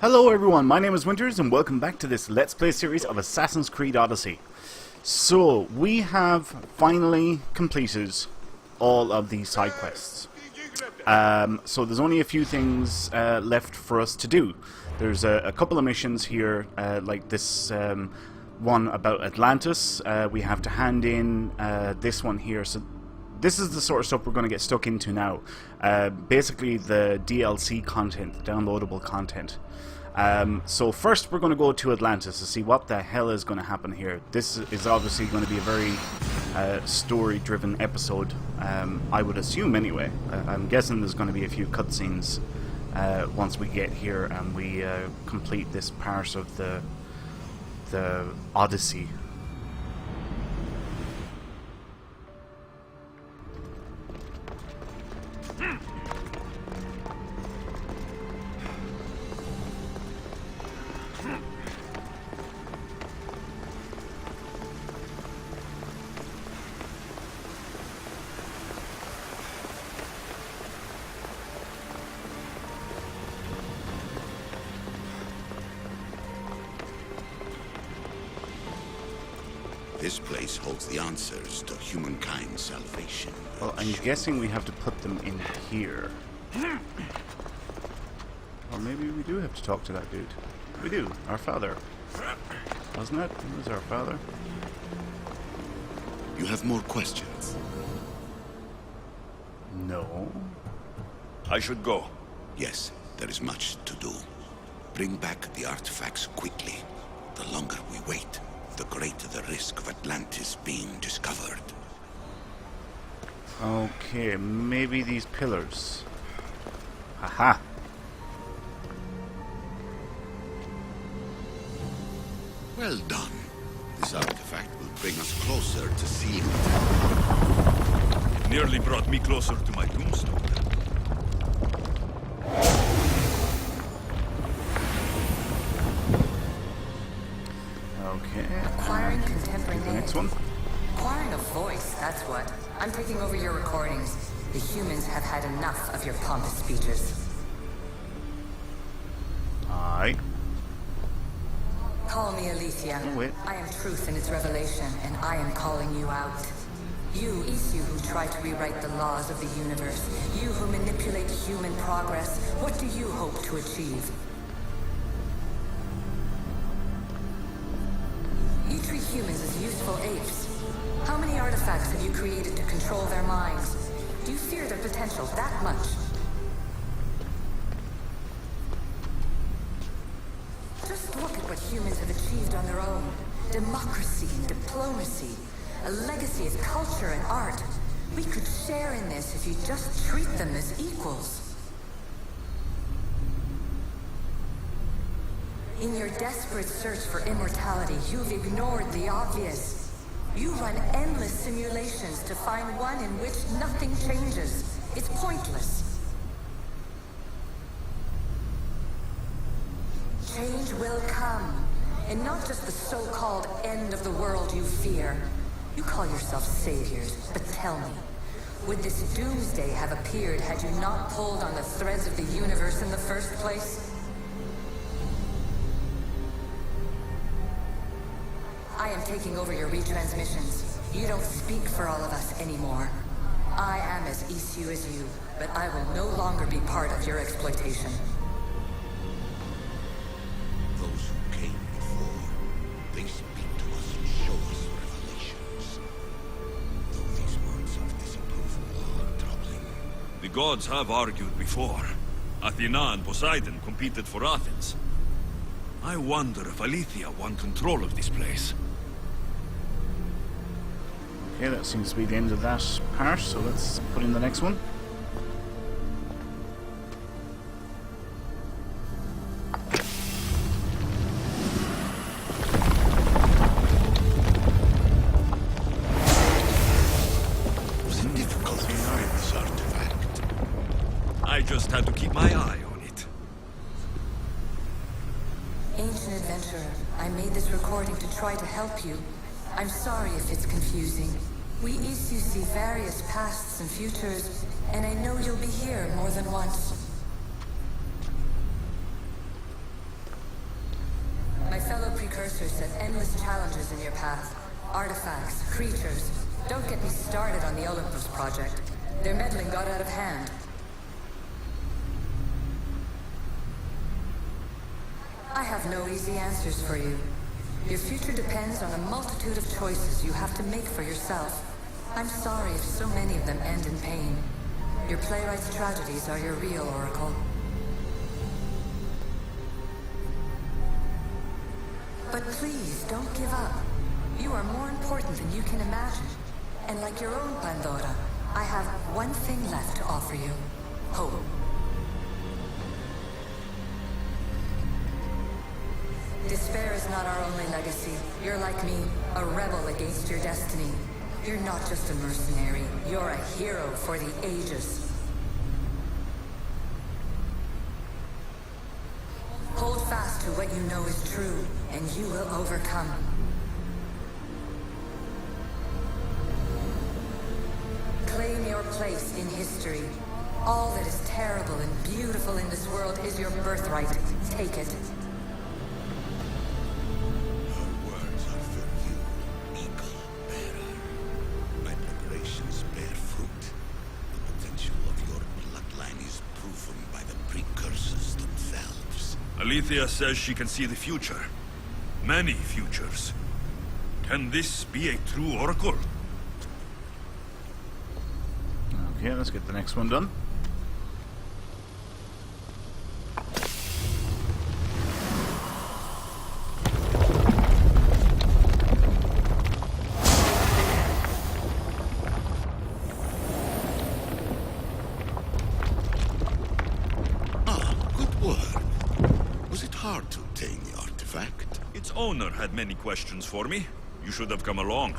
Hello everyone, my name is Winters and welcome back to this Let's Play series of Assassin's Creed Odyssey. So, we have finally completed all of the side quests. So there's only a few things left for us to do. There's a couple of missions here, like this one about Atlantis. We have to hand in this one here. So this is the sort of stuff we're going to get stuck into now. Basically the DLC content, the downloadable content. So first we're going to go to Atlantis to see what the hell is going to happen here. This is obviously going to be a very story-driven episode, I would assume anyway. I'm guessing there's going to be a few cutscenes once we get here and we complete this part of the Odyssey. This place holds the answers to humankind's salvation. Well, I'm guessing we have to put them in here. Or maybe we do have to talk to that dude. We do. Our father. Wasn't it? It was our father. You have more questions? No. I should go. Yes, there is much to do. Bring back the artifacts quickly. The longer we wait, the greater the risk of Atlantis being discovered. Okay, maybe these pillars. Haha. Well done. This artifact will bring us closer to seeing it. It nearly brought me closer to my tombstone. Okay. Acquiring contemporary The next one. Acquiring a voice, that's what. I'm taking over your recordings. The humans have had enough of your pompous speeches. Aye. Call me Alicia. Oh, wait. I am truth in its revelation, and I am calling you out. You who try to rewrite the laws of the universe. You who manipulate human progress. What do you hope to achieve? You treat humans as useful apes. How many artifacts have you created to control their minds? Do you fear their potential that much? Just look at what humans have achieved on their own. Democracy and diplomacy. A legacy of culture and art. We could share in this if you just treat them as equals. In your desperate search for immortality, you've ignored the obvious. You run endless simulations to find one in which nothing changes. It's pointless. Change will come, and not just the so-called end of the world you fear. You call yourselves saviors, but tell me, would this doomsday have appeared had you not pulled on the threads of the universe in the first place? I am taking over your retransmissions. You don't speak for all of us anymore. I am as issue as you, but I will no longer be part of your exploitation. Those who came before, they speak to us and show us revelations. Though these words of disapproval are troubling. The gods have argued before. Athena and Poseidon competed for Athens. I wonder if Aletheia won control of this place. Okay, that seems to be the end of that part, so let's put in the next one. Was it difficult to find this artifact? I just had to keep my eye on it. Ancient adventurer, I made this recording to try to help you. I'm sorry if it's confusing. We issue see various pasts and futures, and I know you'll be here more than once. endless challenges in your path. Artifacts, creatures. Don't get me started on the Olympus project. Their meddling got out of hand. I have no easy answers for you. Your future depends on a multitude of choices you have to make for yourself. I'm sorry if so many of them end in pain. Your playwright's tragedies are your real oracle. But please, don't give up. You are more important than you can imagine. And like your own Pandora, I have one thing left to offer you. Hope. Despair is not our only legacy. You're like me, a rebel against your destiny. You're not just a mercenary, you're a hero for the ages. Hold fast to what you know is true, and you will overcome. Claim your place in history. All that is terrible and beautiful in this world is your birthright. Take it. Her words are for you, eagle bearer. My preparations bear fruit. The potential of your bloodline is proven by the precursors themselves. Alethea says she can see the future. Many futures. Can this be a true oracle? Okay, let's get the next one done. Good work. Was it hard to obtain the artifact? Its owner had many questions for me. You should have come along.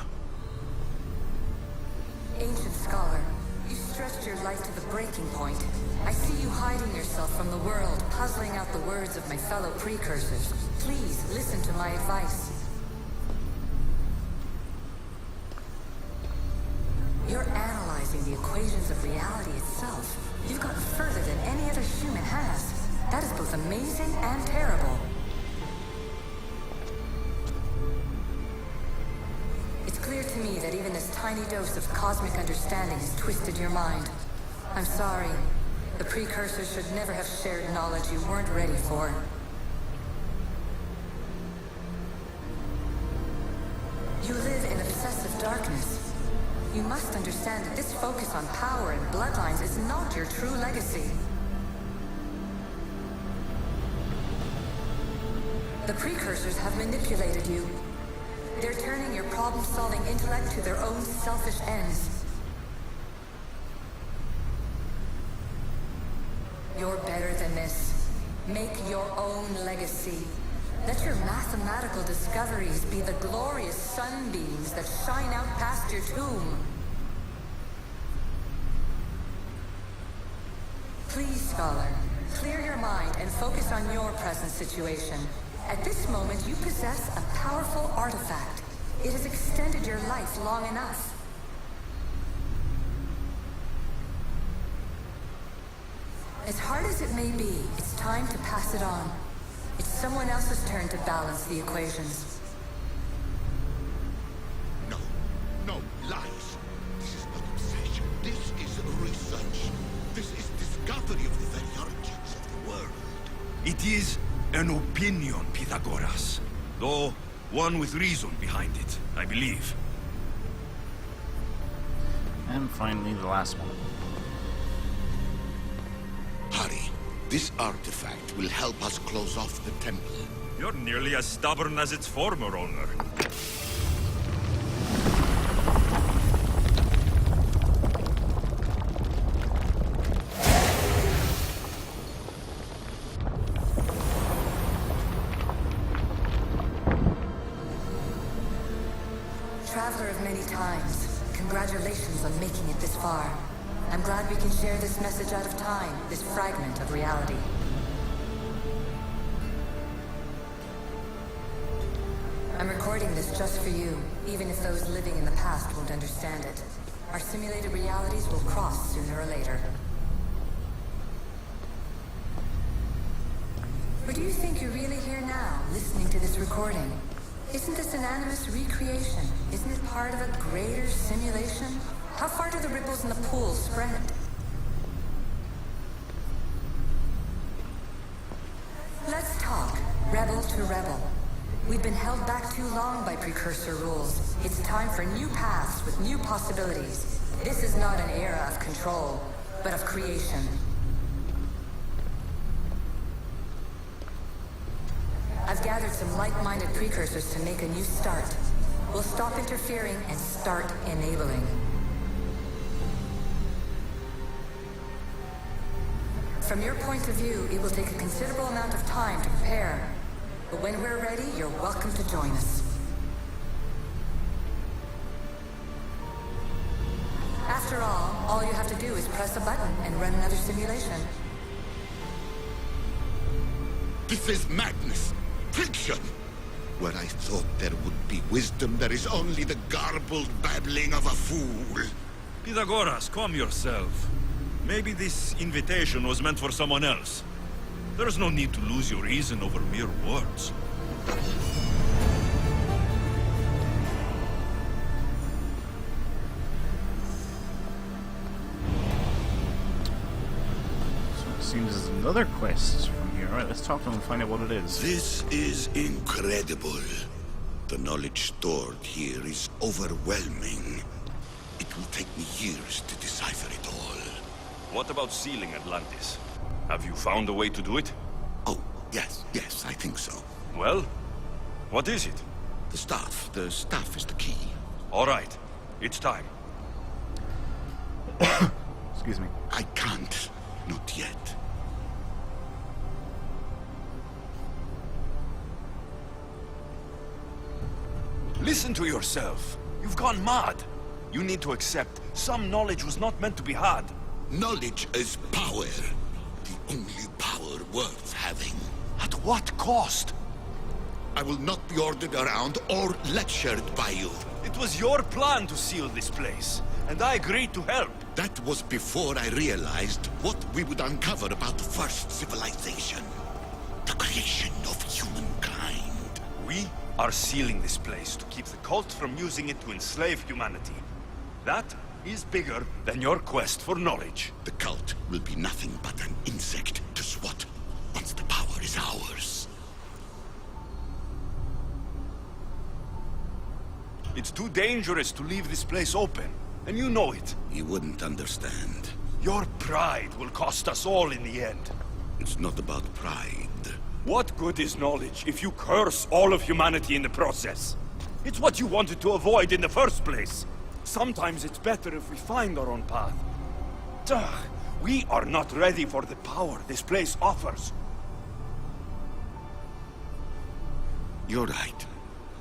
Ancient scholar, you stretched your life to the breaking point. I see you hiding yourself from the world, puzzling out the words of my fellow precursors. Please, listen to my advice. You're analyzing the equations of reality itself. You've gotten further than any other human has. That is both amazing and terrible. It's clear to me that even this tiny dose of cosmic understanding has twisted your mind. I'm sorry. The precursors should never have shared knowledge you weren't ready for. You live in obsessive darkness. You must understand that this focus on power and bloodlines is not your true legacy. The precursors have manipulated you. They're turning your problem-solving intellect to their own selfish ends. You're better than this. Make your own legacy. Let your mathematical discoveries be the glorious sunbeams that shine out past your tomb. Please, scholar, clear your mind and focus on your present situation. At this moment, you possess a powerful artifact. It has extended your life long enough. As hard as it may be, it's time to pass it on. It's someone else's turn to balance the equations. No, lies. This is not obsession. This is research. This is discovery of the very origins of the world. It is an opinion, Pythagoras. Though one with reason behind it, I believe. And finally, the last one. Hurry. This artifact will help us close off the temple. You're nearly as stubborn as its former owner. Traveler of many times, congratulations on making it this far. I'm glad we can share this message out of time, this fragment of reality. I'm recording this just for you, even if those living in the past won't understand it. Our simulated realities will cross sooner or later. Or do you think you're really here now, listening to this recording? Isn't this an animus recreation? Isn't it part of a greater simulation? How far do the ripples in the pool spread? Let's talk, rebel to rebel. We've been held back too long by precursor rules. It's time for new paths with new possibilities. This is not an era of control, but of creation. I've gathered some like-minded precursors to make a new start. We'll stop interfering and start enabling. From your point of view, it will take a considerable amount of time to prepare. But when we're ready, you're welcome to join us. After all you have to do is press a button and run another simulation. This is madness. Fiction. Where I thought there would be wisdom, there is only the garbled babbling of a fool. Pythagoras, calm yourself. Maybe this invitation was meant for someone else. There's no need to lose your reason over mere words. So it seems there's another quest from here. Alright, let's talk to him and find out what it is. This is incredible. The knowledge stored here is overwhelming. It will take me years to decipher it all. What about sealing Atlantis? Have you found a way to do it? Oh, yes, I think so. Well, what is it? The staff is the key. All right, it's time. Excuse me. I can't, not yet. Listen to yourself. You've gone mad. You need to accept some knowledge was not meant to be had. Knowledge is power. The only power worth having. At what cost? I will not be ordered around or lectured by you. It was your plan to seal this place, and I agreed to help. That was before I realized what we would uncover about the first civilization. The creation of humankind. We are sealing this place to keep the cult from using it to enslave humanity. That is bigger than your quest for knowledge. The cult will be nothing but an insect to swat once the power is ours. It's too dangerous to leave this place open, and you know it. You wouldn't understand. Your pride will cost us all in the end. It's not about pride. What good is knowledge if you curse all of humanity in the process? It's what you wanted to avoid in the first place. Sometimes it's better if we find our own path. Ugh, we are not ready for the power this place offers. You're right.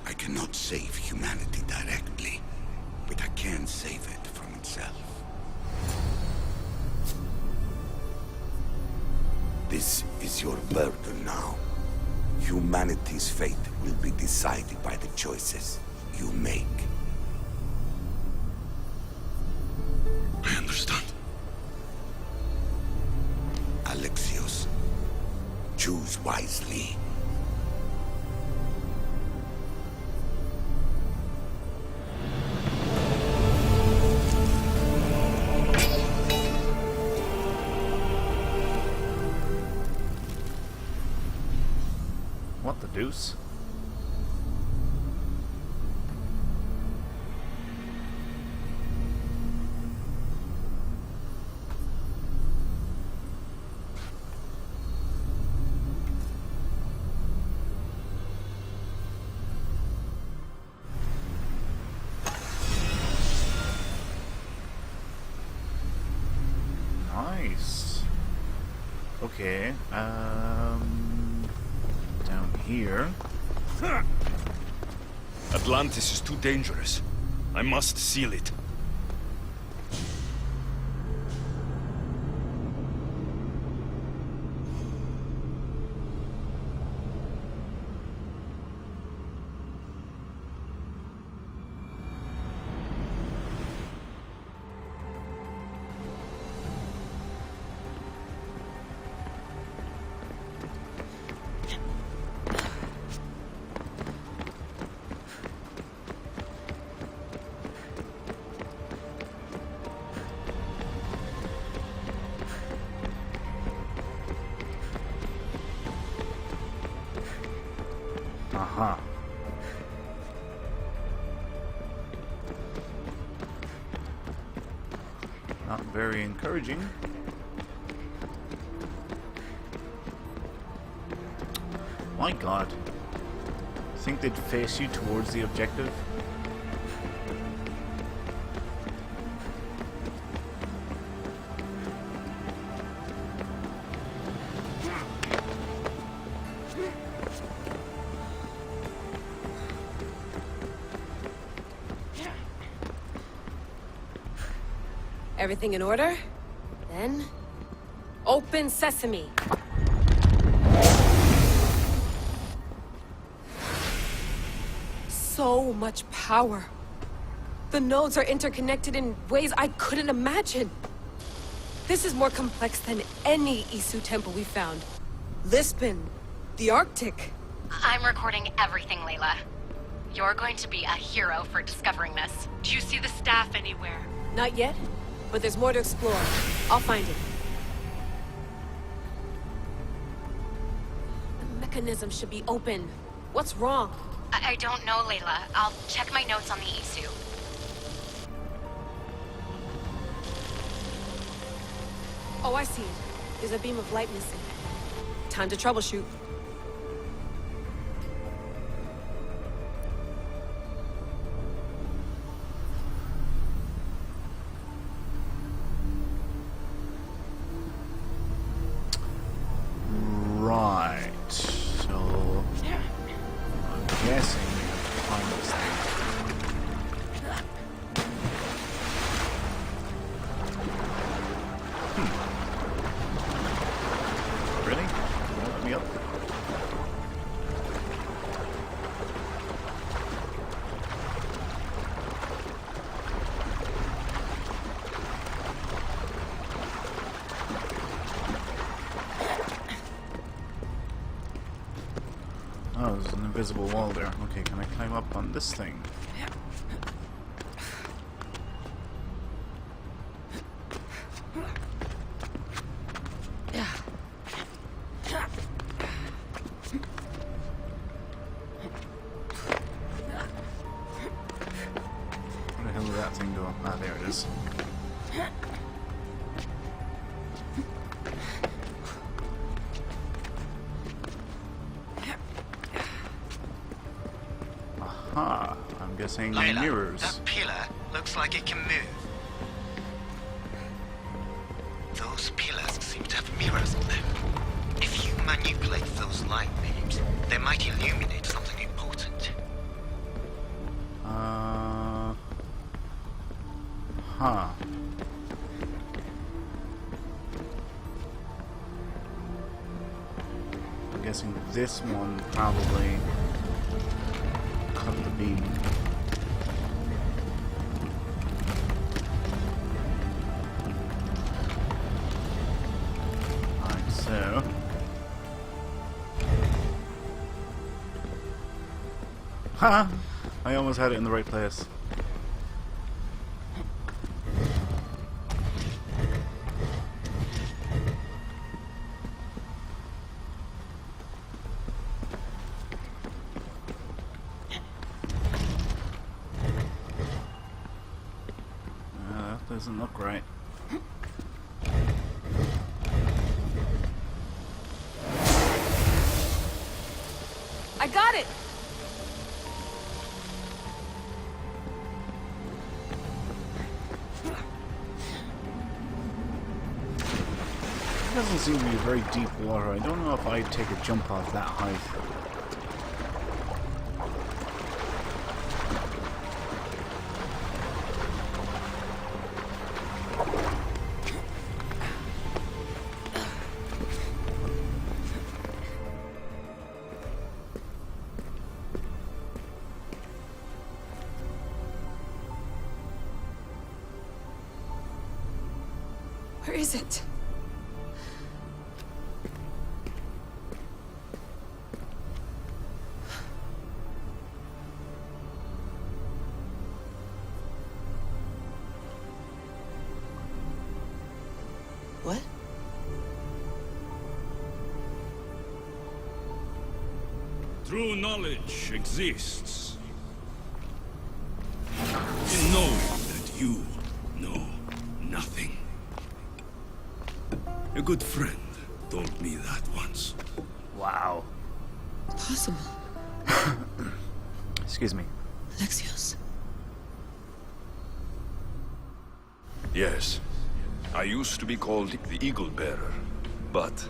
I cannot save humanity directly, but I can save it from itself. This is your burden now. Humanity's fate will be decided by the choices you make. I understand. Alexios, choose wisely. What the deuce? Nice. Okay, down here. Atlantis is too dangerous. I must seal it. Aha. Not very encouraging. My god. Think they'd face you towards the objective? Everything in order? Then... open sesame! So much power. The nodes are interconnected in ways I couldn't imagine. This is more complex than any Isu temple we found. Lisbon, the Arctic. I'm recording everything, Layla. You're going to be a hero for discovering this. Do you see the staff anywhere? Not yet, but there's more to explore. I'll find it. The mechanism should be open. What's wrong? I don't know, Layla. I'll check my notes on the Isu. Oh, I see it. There's a beam of light missing. Time to troubleshoot. Right. So I'm guessing we have to find this thing. Really? Won't let me up? Oh, there's an invisible wall there. Okay, can I climb up on this thing? Where the hell did that thing go? Ah, there it is. Aha, I'm guessing Layla, mirrors. that pillar looks like it can move. Those pillars seem to have mirrors on them. If you manipulate those light beams, they might illuminate something important. Huh. I'm guessing this one probably cut the beam. Like so. Ha! I almost had it in the right place. That doesn't look right. I got it! It doesn't seem to be very deep water. I don't know if I'd take a jump off that height. Where is it? What? True knowledge exists in knowing that you know nothing. A good friend told me that once. Wow. Possible. Excuse me. Alexios. Yes, I used to be called the Eagle Bearer, but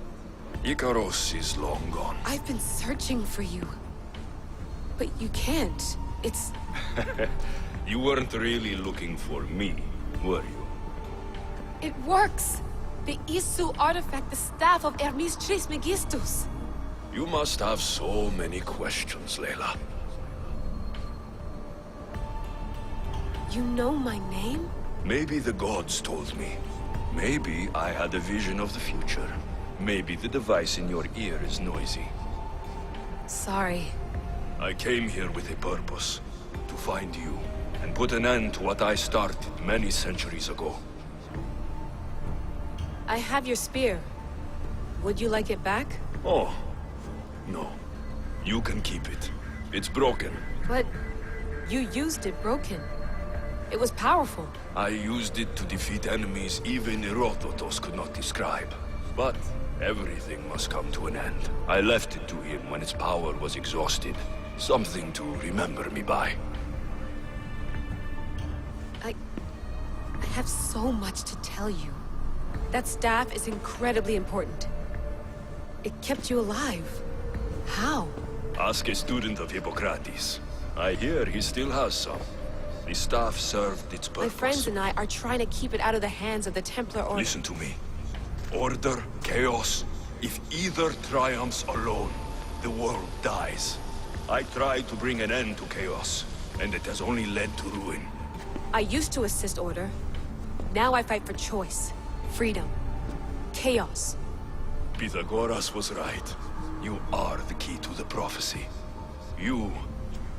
Icaros is long gone. I've been searching for you. But you can't. It's... You weren't really looking for me, were you? It works! The Isu artifact, the staff of Hermes Trismegistus. You must have so many questions, Layla. You know my name? Maybe the gods told me. Maybe I had a vision of the future. Maybe the device in your ear is noisy. Sorry. I came here with a purpose. To find you, and put an end to what I started many centuries ago. I have your spear. Would you like it back? Oh, no. You can keep it. It's broken. But you used it broken. It was powerful. I used it to defeat enemies even Herodotus could not describe. But everything must come to an end. I left it to him when its power was exhausted. Something to remember me by. I have so much to tell you. That staff is incredibly important. It kept you alive. How? Ask a student of Hippocrates. I hear he still has some. The staff served its purpose. My friends and I are trying to keep it out of the hands of the Templar Order. Listen to me. Order, chaos. If either triumphs alone, the world dies. I tried to bring an end to chaos, and it has only led to ruin. I used to assist Order. Now I fight for choice, freedom, chaos. Pythagoras was right. You are the key to the prophecy. You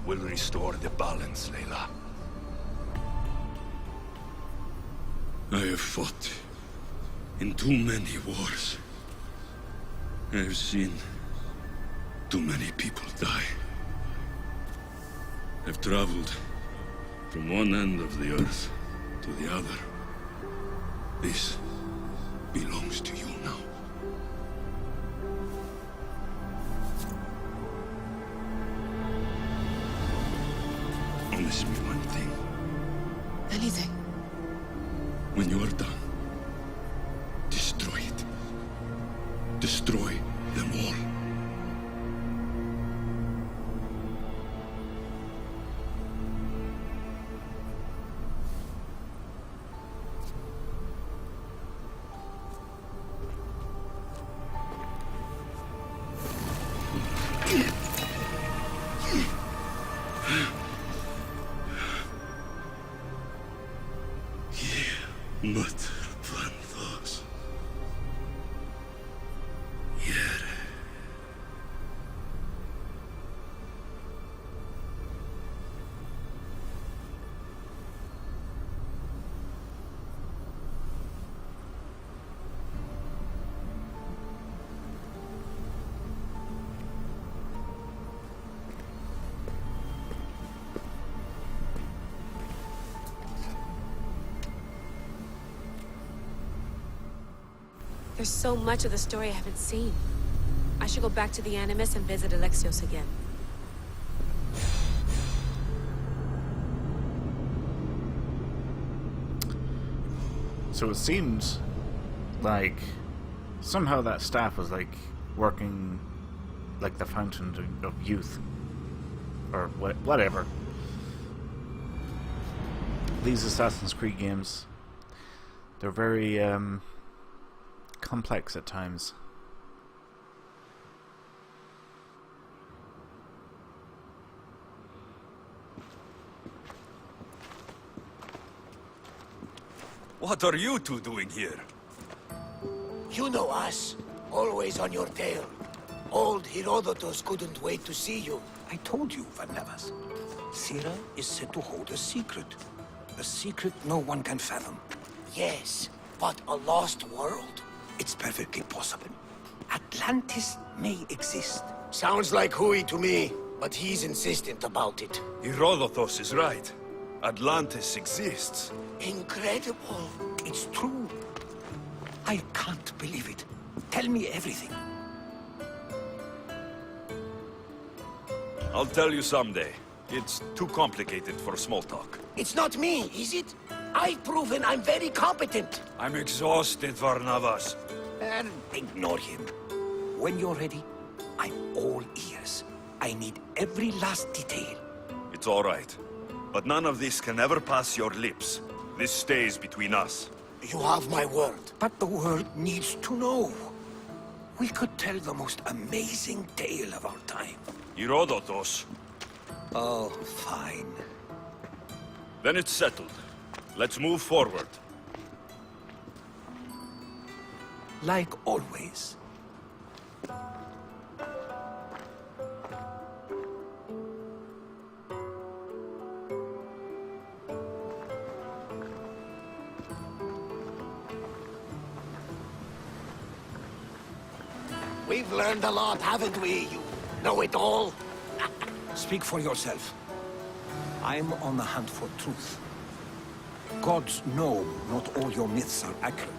will restore the balance, Layla. I have fought in too many wars. I have seen too many people die. I've traveled from one end of the earth to the other. This belongs to you now. Promise me one thing. Anything. When you are done, destroy it. Destroy them all. But plantos. There's so much of the story I haven't seen. I should go back to the Animus and visit Alexios again. So it seems like somehow that staff was like working like the fountain of youth. Or whatever. These Assassin's Creed games, they're very complex at times. What are you two doing here? You know us. Always on your tail. Old Herodotus couldn't wait to see you. I told you, Van Nevers. Sira is said to hold a secret. A secret no one can fathom. Yes, but a lost world? It's perfectly possible. Atlantis may exist, Sounds like Hui to me, but he's insistent about it. Herodotus is right. Atlantis exists. Incredible. It's true. I can't believe it. Tell me everything. I'll tell you someday. It's too complicated for small talk. It's not me, is it? I've proven I'm very competent. I'm exhausted, Varnavas. And ignore him. When you're ready, I'm all ears. I need every last detail. It's all right. But none of this can ever pass your lips. This stays between us. You have my word. But the world needs to know. We could tell the most amazing tale of our time. Herodotus. Oh, fine. Then it's settled. Let's move forward. Like always. We've learned a lot, haven't we? You know-it-all. Speak for yourself. I'm on the hunt for truth. Gods know not all your myths are accurate.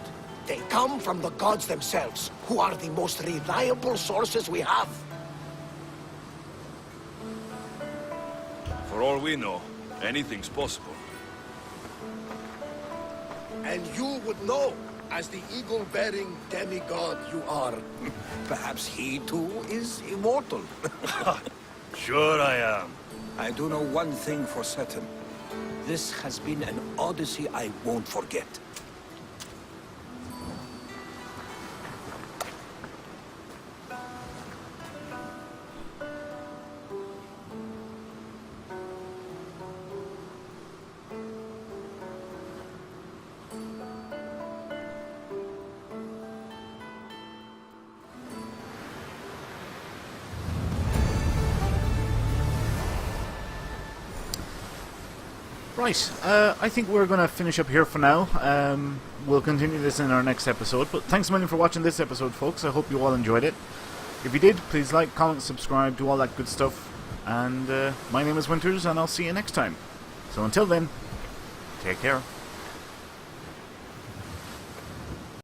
They come from the gods themselves, who are the most reliable sources we have. For all we know, anything's possible. And you would know, as the eagle-bearing demigod you are. Perhaps he too is immortal. Sure I am. I do know one thing for certain. This has been an Odyssey I won't forget. Right, I think we're going to finish up here for now. We'll continue this in our next episode. But thanks a million for watching this episode, folks. I hope you all enjoyed it. If you did, please like, comment, subscribe, do all that good stuff. And my name is Winters, and I'll see you next time. So until then, take care.